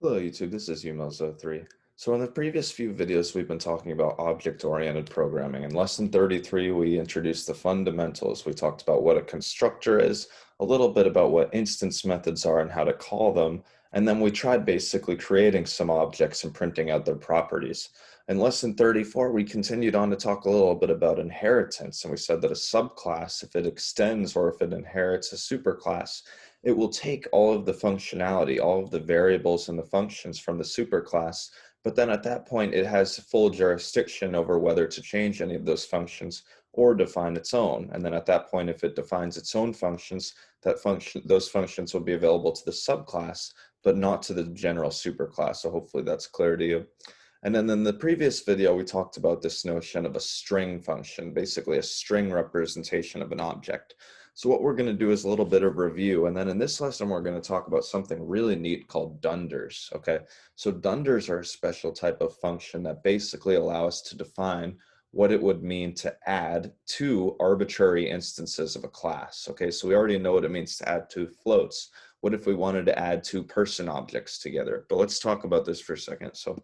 Hello YouTube, this is Umozo3. So in the previous few videos, we've been talking about object-oriented programming. In lesson 33, we introduced the fundamentals. We talked about what a constructor is, a little bit about what instance methods are and how to call them, and then we tried basically creating some objects and printing out their properties. In lesson 34, we continued on to talk a little bit about inheritance, and we said that a subclass, if it extends or if it inherits a superclass, it will take all of the functionality, all of the variables and the functions from the superclass, but then at that point it has full jurisdiction over whether to change any of those functions or define its own. And then at that point, if it defines its own functions, those functions will be available to the subclass, but not to the general superclass. So hopefully that's clear to you. And then in the previous video, we talked about this notion of a string function, basically a string representation of an object. So what we're going to do is a little bit of review. And then in this lesson, we're going to talk about something really neat called Dunders. Okay, so Dunders are a special type of function that basically allow us to define what it would mean to add two arbitrary instances of a class. Okay, so we already know what it means to add two floats. What if we wanted to add two person objects together? But let's talk about this for a second. So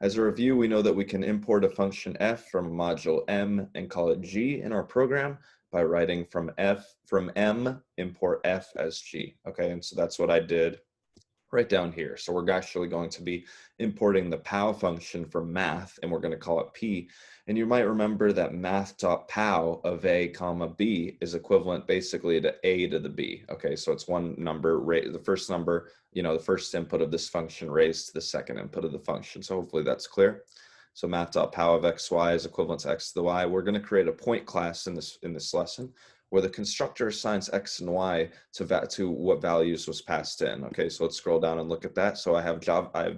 as a review, we know that we can import a function f from a module m and call it g in our program by writing from m, import f as g. Okay, and so that's what I did right down here. So we're actually going to be importing the pow function from math, and we're going to call it p. And you might remember that math.pow of a comma b is equivalent basically to a to the b. Okay, so it's one number, the first number, the first input of this function raised to the second input of the function. So hopefully that's clear. So math.pow of xy is equivalent to x to the y. We're going to create a point class in this lesson where the constructor assigns x and y to what values was passed in. Okay, so let's scroll down and look at that. So I have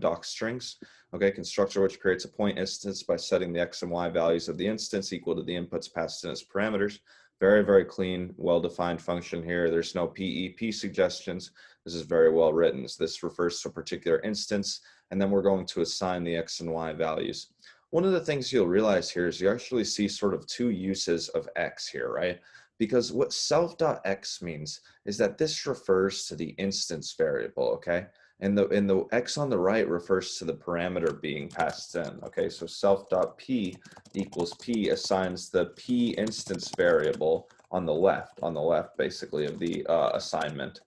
doc strings. Okay, constructor which creates a point instance by setting the x and y values of the instance equal to the inputs passed in as parameters. Very, very clean, well-defined function here. There's no PEP suggestions. This is very well written. So this refers to a particular instance, and then we're going to assign the x and y values. One of the things you'll realize here is you actually see sort of two uses of x here, right? Because what self.x means is that this refers to the instance variable, okay? And the x on the right refers to the parameter being passed in, okay? So self.p equals p assigns the p instance variable on the left basically of the assignment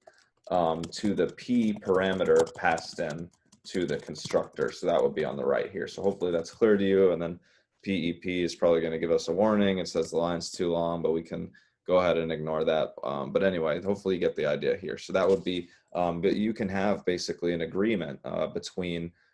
to the p parameter passed in to the constructor. So that would be on the right here. So hopefully that's clear to you. And then PEP is probably going to give us a warning. It says the line's too long, but we can go ahead and ignore that. But anyway, hopefully you get the idea here. So that would be, but you can have basically an agreement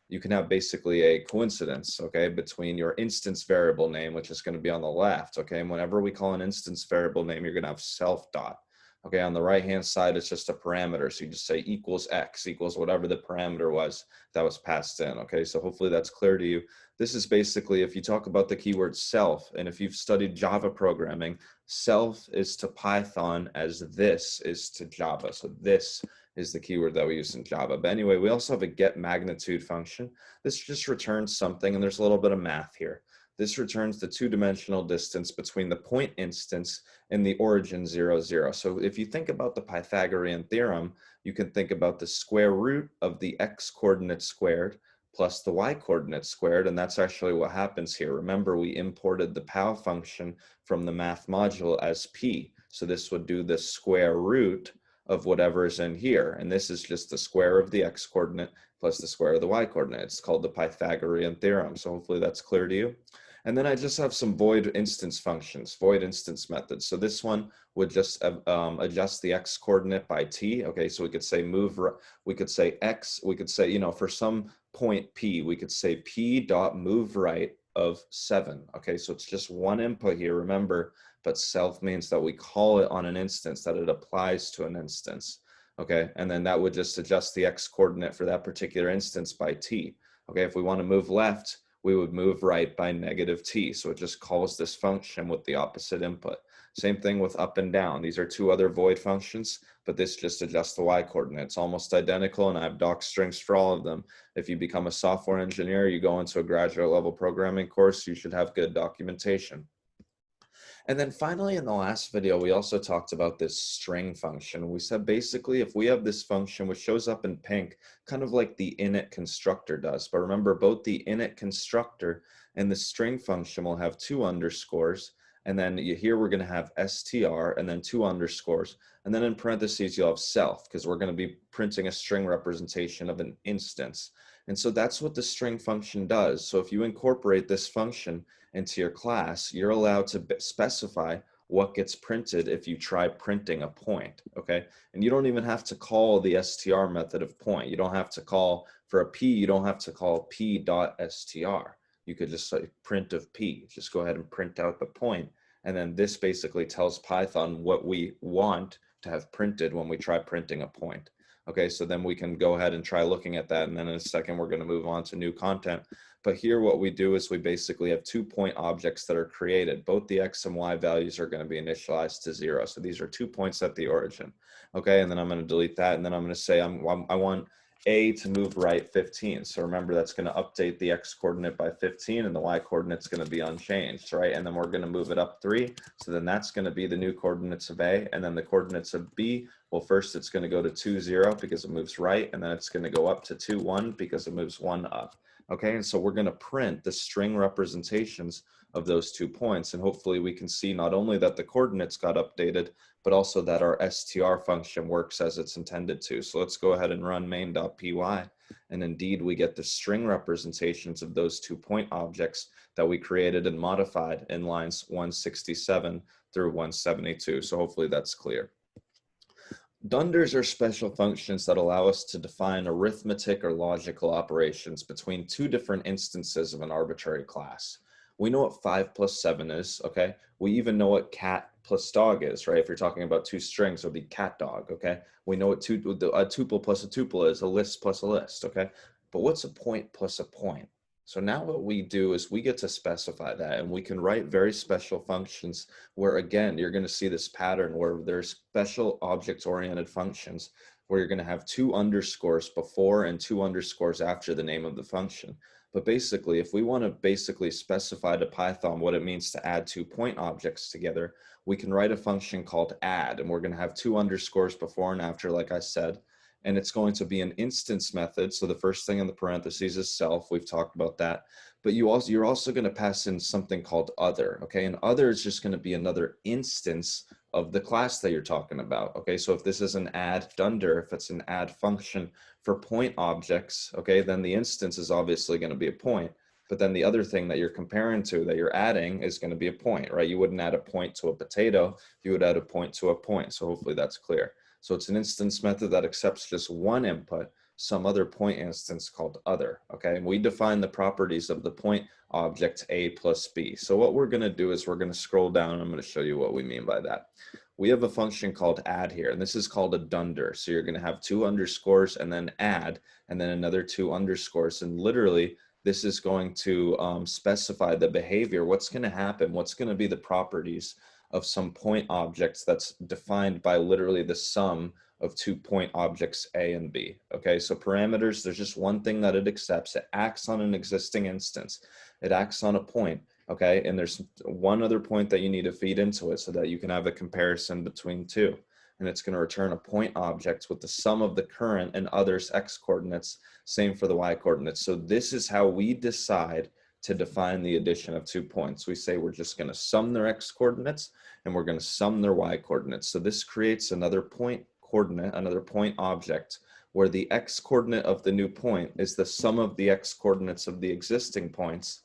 you can have basically a coincidence, okay, between your instance variable name, which is going to be on the left, okay, and whenever we call an instance variable name, you're going to have self dot. Okay, on the right-hand side, it's just a parameter. So you just say equals x equals whatever the parameter was that was passed in. Okay, so hopefully that's clear to you. This is basically, if you talk about the keyword self, and if you've studied Java programming, self is to Python as this is to Java. So this is the keyword that we use in Java. But anyway, we also have a get magnitude function. This just returns something, and there's a little bit of math here. This returns the two-dimensional distance between the point instance and the origin 0, 0. So if you think about the Pythagorean theorem, you can think about the square root of the x coordinate squared plus the y coordinate squared, and that's actually what happens here. Remember, we imported the pow function from the math module as p. So this would do the square root of whatever is in here, and this is just the square of the x coordinate plus the square of the y coordinate. It's called the Pythagorean theorem. So hopefully that's clear to you. And then I just have some void instance functions, void instance methods. So this one would just adjust the x coordinate by t. Okay, so we could say move, we could say x, we could say, for some point p, we could say p dot move right of 7. Okay, so it's just one input here, remember, but self means that we call it on an instance, that it applies to an instance. Okay, and then that would just adjust the x coordinate for that particular instance by t. Okay, if we want to move left, we would move right by negative t. So it just calls this function with the opposite input. Same thing with up and down. These are two other void functions, but this just adjusts the y coordinate. It's almost identical, and I have doc strings for all of them. If you become a software engineer, you go into a graduate level programming course, you should have good documentation. And then finally, in the last video, we also talked about this string function. We said basically if we have this function which shows up in pink, kind of like the init constructor does. But remember, both the init constructor and the string function will have two underscores. And then here we're going to have str and then two underscores. And then in parentheses, you'll have self because we're going to be printing a string representation of an instance. And so that's what the string function does. So if you incorporate this function into your class, you're allowed to specify what gets printed if you try printing a point, okay? And you don't even have to call the str method of point. You don't have to call, for a p, you don't have to call p.str. You could just say print of p. Just go ahead and print out the point. And then this basically tells Python what we want to have printed when we try printing a point. Okay, so then we can go ahead and try looking at that. And then in a second, we're going to move on to new content. But here what we do is we basically have 2 point objects that are created. Both the x and y values are going to be initialized to 0. So these are 2 points at the origin. Okay, and then I'm going to delete that. And then I'm going to say I want a to move right 15. So remember, that's going to update the x coordinate by 15 and the y coordinate's going to be unchanged, right? And then we're going to move it up 3. So then that's going to be the new coordinates of a, and then the coordinates of b. Well, first it's going to go to 2, 0 because it moves right, and then it's going to go up to 2, 1 because it moves 1 up. Okay, and so we're going to print the string representations of those 2 points, and hopefully we can see not only that the coordinates got updated, but also that our str function works as it's intended to. So let's go ahead and run main.py, and indeed we get the string representations of those 2 point objects that we created and modified in lines 167 through 172. So hopefully that's clear. Dunders are special functions that allow us to define arithmetic or logical operations between 2 different instances of an arbitrary class. We know what 5 plus 7 is, okay? We even know what cat plus dog is, right? If you're talking about 2 strings, it would be cat dog, okay? We know what a tuple plus a tuple is, a list plus a list, okay? But what's a point plus a point? So now what we do is we get to specify that, and we can write very special functions where, again, you're going to see this pattern where there's special object-oriented functions where you're going to have 2 underscores before and 2 underscores after the name of the function. But basically, if we want to basically specify to Python what it means to add 2 point objects together, we can write a function called add, and we're going to have 2 underscores before and after, like I said. And it's going to be an instance method. So the first thing in the parentheses is self. We've talked about that. But you're also going to pass in something called other. Okay, and other is just going to be another instance of the class that you're talking about. Okay, so if this is an add dunder, if it's an add function for point objects, okay, then the instance is obviously going to be a point. But then the other thing that you're comparing to, that you're adding, is going to be a point, right? You wouldn't add a point to a potato. You would add a point to a point. So hopefully that's clear. So it's an instance method that accepts just one input, some other point instance called other, okay? And we define the properties of the point object a plus b. So what we're going to do is we're going to scroll down, and I'm going to show you what we mean by that. We have a function called add here, and this is called a dunder. So you're going to have 2 underscores and then add, and then another 2 underscores. And literally, this is going to specify the behavior, what's going to happen, what's going to be the properties of some point objects that's defined by literally the sum of 2 point objects A and B. Okay, so parameters, there's just one thing that it accepts. It acts on an existing instance. It acts on a point, okay? And there's one other point that you need to feed into it so that you can have a comparison between 2. And it's going to return a point object with the sum of the current and others x coordinates, same for the y coordinates. So this is how we decide to define the addition of 2 points. We say we're just going to sum their x coordinates and we're going to sum their y coordinates. So this creates another point coordinate, another point object, where the x coordinate of the new point is the sum of the x coordinates of the existing points,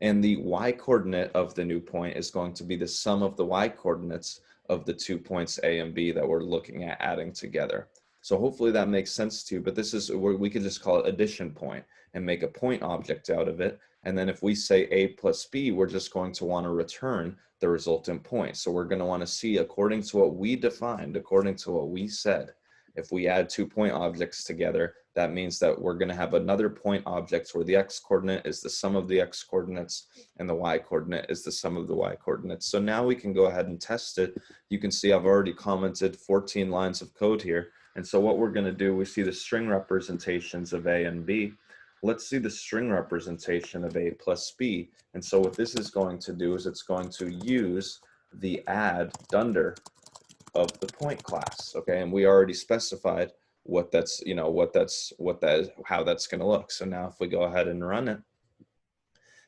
and the y coordinate of the new point is going to be the sum of the y coordinates of the 2 points A and B that we're looking at adding together. So hopefully that makes sense to you, but this is where we could just call it addition point and make a point object out of it. And then if we say A plus B, we're just going to want to return the resultant point. So we're going to want to see, according to what we defined, according to what we said, if we add 2 point objects together, that means that we're going to have another point object where the x coordinate is the sum of the x coordinates and the y coordinate is the sum of the y coordinates. So now we can go ahead and test it. You can see I've already commented 14 lines of code here. And so what we're going to do, we see the string representations of A and B. Let's see the string representation of A plus B. And so what this is going to do is it's going to use the add dunder of the point class, okay? And we already specified what that's, how that's going to look. So now if we go ahead and run it,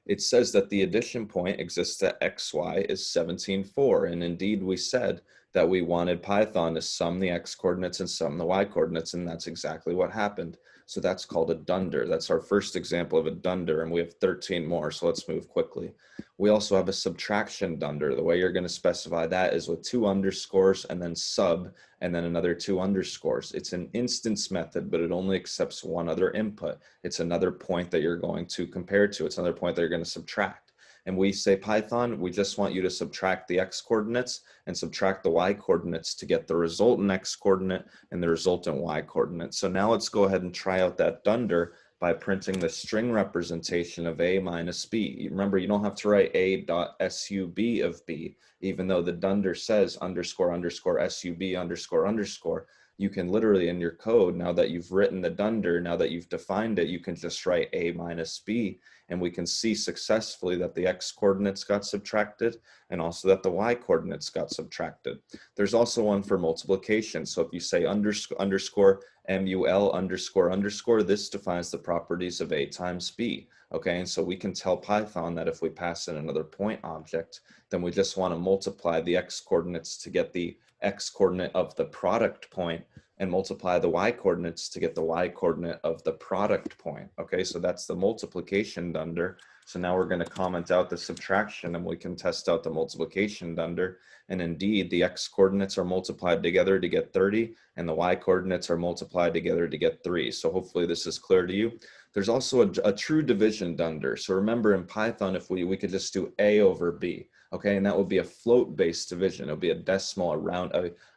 it says that the addition point exists at xy is 17,4. And indeed, we said that we wanted Python to sum the x coordinates and sum the y coordinates, and that's exactly what happened. So that's called a dunder. That's our first example of a dunder, and we have 13 more, so let's move quickly. We also have a subtraction dunder. The way you're going to specify that is with 2 underscores and then sub, and then another 2 underscores. It's an instance method, but it only accepts one other input. It's another point that you're going to compare to. It's another point that you're going to subtract. And we say, Python, we just want you to subtract the x coordinates and subtract the y coordinates to get the resultant x coordinate and the resultant y coordinate. So now let's go ahead and try out that dunder by printing the string representation of a minus b. Remember, you don't have to write a dot sub of b, even though the dunder says underscore underscore sub underscore underscore. You can literally, in your code, now that you've written the dunder, now that you've defined it, you can just write a minus b, and we can see successfully that the x coordinates got subtracted and also that the y coordinates got subtracted. There's also one for multiplication. So if you say underscore mul underscore underscore, this defines the properties of a times b. Okay, and so we can tell Python that if we pass in another point object, then we just want to multiply the x coordinates to get the x coordinate of the product point and multiply the y coordinates to get the y coordinate of the product point. Okay, so that's the multiplication dunder. So now we're going to comment out the subtraction and we can test out the multiplication dunder. And indeed, the x coordinates are multiplied together to get 30 and the y coordinates are multiplied together to get 3. So hopefully this is clear to you. There's also a true division dunder. So remember, in Python, if we could just do a over b. Okay, and that would be a float-based division. It would be a decimal around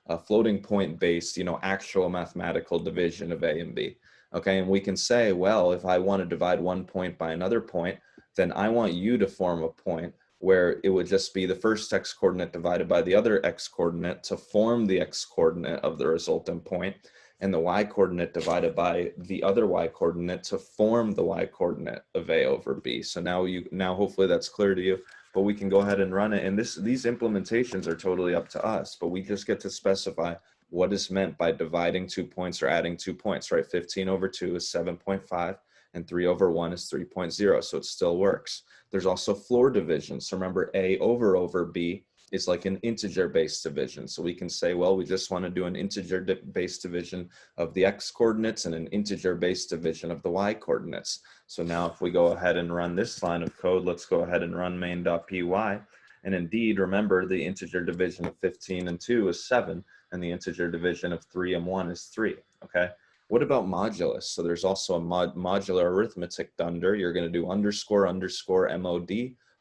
a floating point-based, actual mathematical division of a and b. Okay, and we can say, well, if I want to divide one point by another point, then I want you to form a point where it would just be the first x coordinate divided by the other x coordinate to form the x coordinate of the resultant point, and the y coordinate divided by the other y coordinate to form the y coordinate of a over b. So now hopefully that's clear to you. But we can go ahead and run it. And these implementations are totally up to us, but we just get to specify what is meant by dividing 2 points or adding 2 points, right? 15 over 2 is 7.5 and 3 over 1 is 3.0, so it still works. There's also floor division. So remember, a over b is like an integer-based division. So we can say, well, we just want to do an integer-based division of the x coordinates and an integer-based division of the y coordinates. So now if we go ahead and run this line of code, let's go ahead and run main.py. And indeed, remember, the integer division of 15 and 2 is 7, and the integer division of 3 and 1 is 3, okay? What about modulus? So there's also a modular arithmetic dunder. You're going to do underscore underscore mod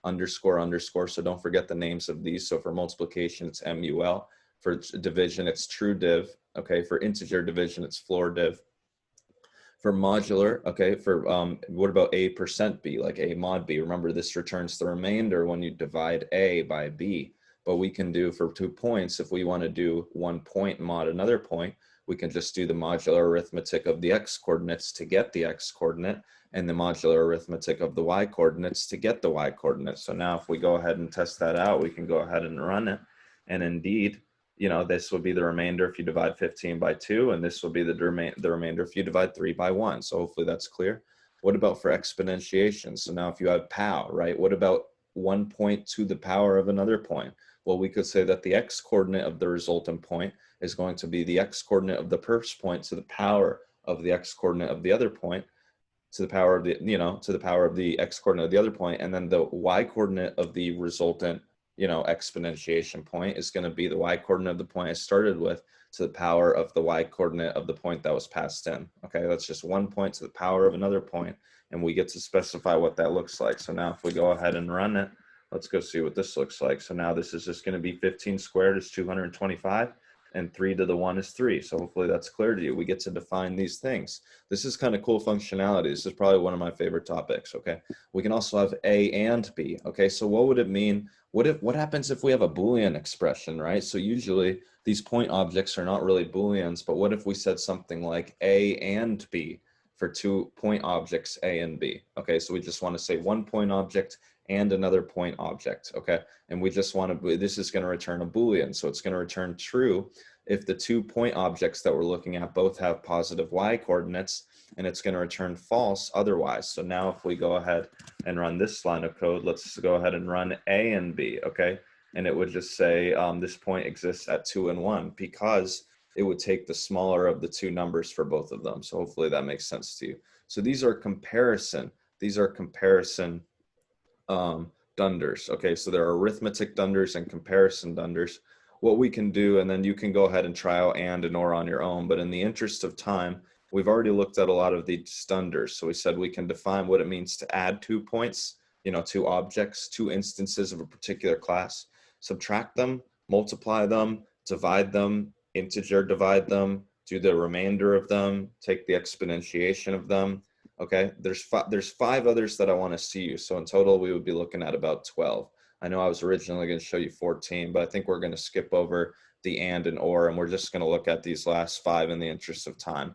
underscore underscore. So don't forget the names of these. So for multiplication, it's mul. For division, it's true div. Okay. For integer division, it's floor div. For modular, okay, for what about a%b, like a mod b? Remember, this returns the remainder when you divide a by b. But we can do for 2 points, if we want to do 1 point mod another point, we can just do the modular arithmetic of the x coordinates to get the x coordinate and the modular arithmetic of the y coordinates to get the y coordinates. So now if we go ahead and test that out, we can go ahead and run it. And indeed, this would be the remainder if you divide 15 by 2, and this will be the remainder if you divide 3 by 1. So hopefully that's clear. What about for exponentiation? So now if you have pow, right, what about 1 point to the power of another point? Well, we could say that the x coordinate of the resultant point is going to be the x coordinate of the first point to the power of the x coordinate of the other point to the power of the, to the power of the x coordinate of the other point, and then the y coordinate of the resultant exponentiation point is going to be the y coordinate of the point I started with to the power of the y coordinate of the point that was passed in. Okay, that's just 1 point to the power of another point, and we get to specify what that looks like. So now if we go ahead and run it, let's go see what this looks like. So now this is just going to be 15 squared is 225, and 3 to the 1 is 3. So hopefully that's clear to you. We get to define these things. This is kind of cool functionality. This is probably one of my favorite topics, okay? We can also have A and B, okay? So what would it mean? What happens if we have a Boolean expression, right? So usually these point objects are not really Booleans, but what if we said something like A and B for 2 point objects A and B? Okay, so we just want to say 1 point object and another point object, okay? And we just want to, this is going to return a Boolean. So it's going to return true if the 2 point objects that we're looking at both have positive y coordinates, and it's going to return false otherwise. So now if we go ahead and run this line of code, let's go ahead and run A and B, okay? And it would just say this point exists at 2 and 1, because it would take the smaller of the two numbers for both of them. So hopefully that makes sense to you. So these are comparison Dunders. Okay, so there are arithmetic Dunders and comparison Dunders. What we can do, and then you can go ahead and try out and or on your own, but in the interest of time, we've already looked at a lot of these Dunders. So we said we can define what it means to add 2 points, two objects, 2 instances of a particular class, subtract them, multiply them, divide them, integer divide them, do the remainder of them, take the exponentiation of them. Okay, there's 5 others that I want to see you. So in total, we would be looking at about 12. I know I was originally going to show you 14, but I think we're going to skip over the and or, and we're just going to look at these last 5 in the interest of time.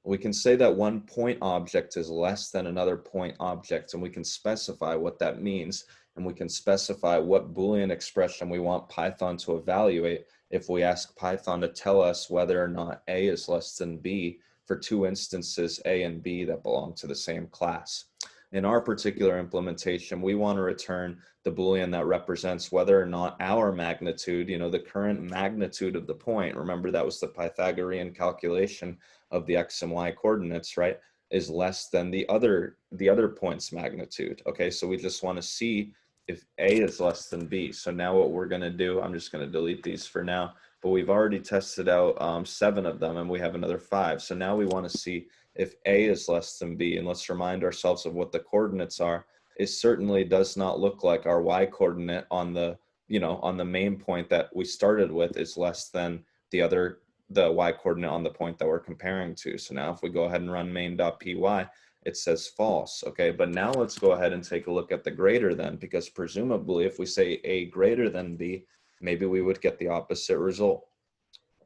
We can say that one point object is less than another point object, and we can specify what that means, and we can specify what Boolean expression we want Python to evaluate if we ask Python to tell us whether or not A is less than B for 2 instances A and B that belong to the same class. In our particular implementation, we want to return the Boolean that represents whether or not our magnitude, the current magnitude of the point, remember that was the Pythagorean calculation of the x and y coordinates, right, is less than the other point's magnitude. Okay, so we just want to see if A is less than B. So now what we're going to do, I'm just going to delete these for now, but we've already tested out 7 of them, and we have another 5. So now we want to see if A is less than B, and let's remind ourselves of what the coordinates are. It certainly does not look like our y coordinate on the, on the main point that we started with is less than the y coordinate on the point that we're comparing to. So now if we go ahead and run main.py, it says false. Okay, but now let's go ahead and take a look at the greater than, because presumably if we say A greater than B, maybe we would get the opposite result.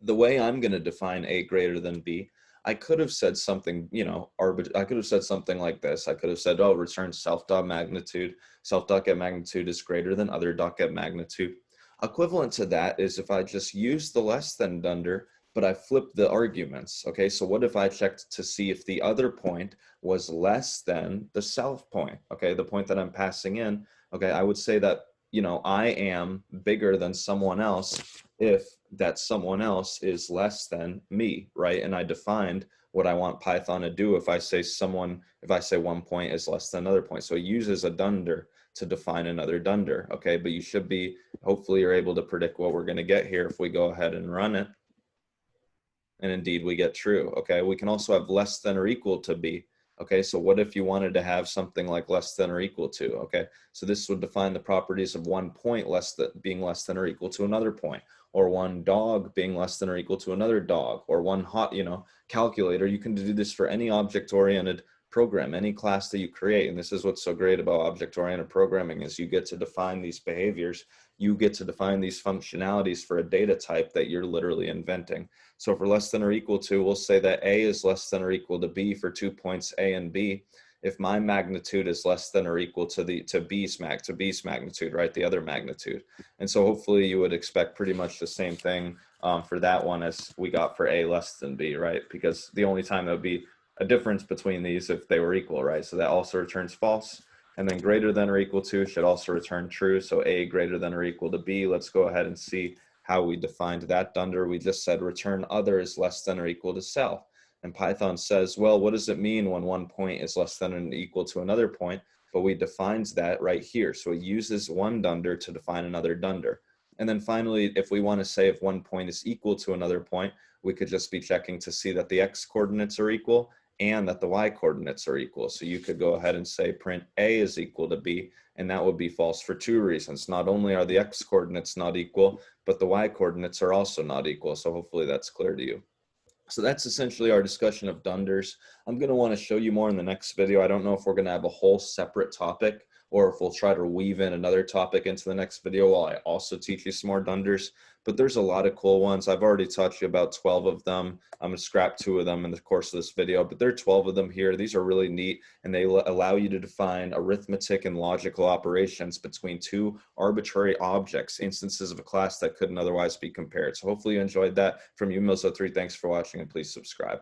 The way I'm going to define A greater than B, I could have said something, I could have said something like this. I could have said, oh, return self.magnitude. Self.getMagnitude is greater than other.getMagnitude. Equivalent to that is if I just use the less than Dunder, but I flipped the arguments. Okay, so what if I checked to see if the other point was less than the self point? Okay, the point that I'm passing in. Okay, I would say that, I am bigger than someone else if that someone else is less than me, right? And I defined what I want Python to do if I say one point is less than another point. So it uses a Dunder to define another Dunder, okay? But you should be, hopefully you're able to predict what we're going to get here if we go ahead and run it. And indeed we get true, okay? We can also have less than or equal to B. Okay, so what if you wanted to have something like less than or equal to? Okay, so this would define the properties of one point being less than or equal to another point, or one dog being less than or equal to another dog, or one calculator. You can do this for any object-oriented program, any class that you create. And this is what's so great about object-oriented programming is you get to define these behaviors. You get to define these functionalities for a data type that you're literally inventing. So for less than or equal to, we'll say that A is less than or equal to B for 2 points A and B. If my magnitude is less than or equal to B's magnitude, right, the other magnitude. And so hopefully you would expect pretty much the same thing for that one as we got for A less than B, right? Because the only time there would be a difference between these if they were equal, right? So that also returns false. And then greater than or equal to should also return true. So A greater than or equal to B. Let's go ahead and see how we defined that Dunder. We just said return other is less than or equal to self. And Python says, well, what does it mean when one point is less than or equal to another point? But we defined that right here. So it uses one Dunder to define another Dunder. And then finally, if we want to say if one point is equal to another point, we could just be checking to see that the x coordinates are equal and that the y coordinates are equal. So you could go ahead and say print A is equal to B, and that would be false for 2 reasons. Not only are the x coordinates not equal, but the y coordinates are also not equal. So hopefully that's clear to you. So that's essentially our discussion of Dunders. I'm going to want to show you more in the next video. I don't know if we're going to have a whole separate topic or if we'll try to weave in another topic into the next video while I also teach you some more Dunders. but there's a lot of cool ones. I've already taught you about 12 of them. I'm going to scrap 2 of them in the course of this video, but there are 12 of them here. These are really neat, and they allow you to define arithmetic and logical operations between 2 arbitrary objects, instances of a class that couldn't otherwise be compared. So hopefully you enjoyed that. From you, Mozo3, thanks for watching, and please subscribe.